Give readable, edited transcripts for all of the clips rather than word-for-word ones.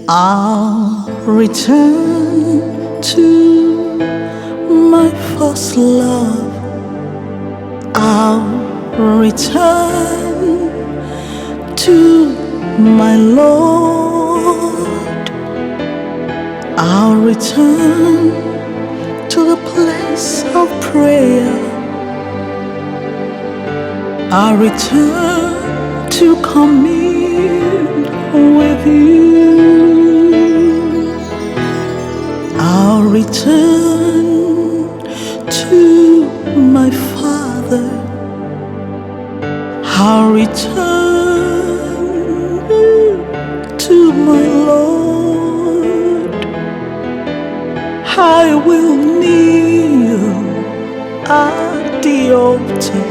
I'll return to my first love. I'll return to my Lord. I'll return to the place of prayer. I'll return to commune with you. I'll return to my Father. I'll return to my Lord. I will kneel at the altar.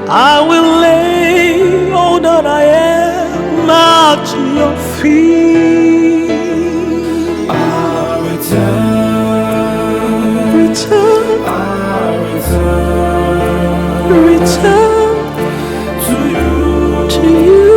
I will lay all that I am at your feet. I'll return, Return, I'll return return to you. to you.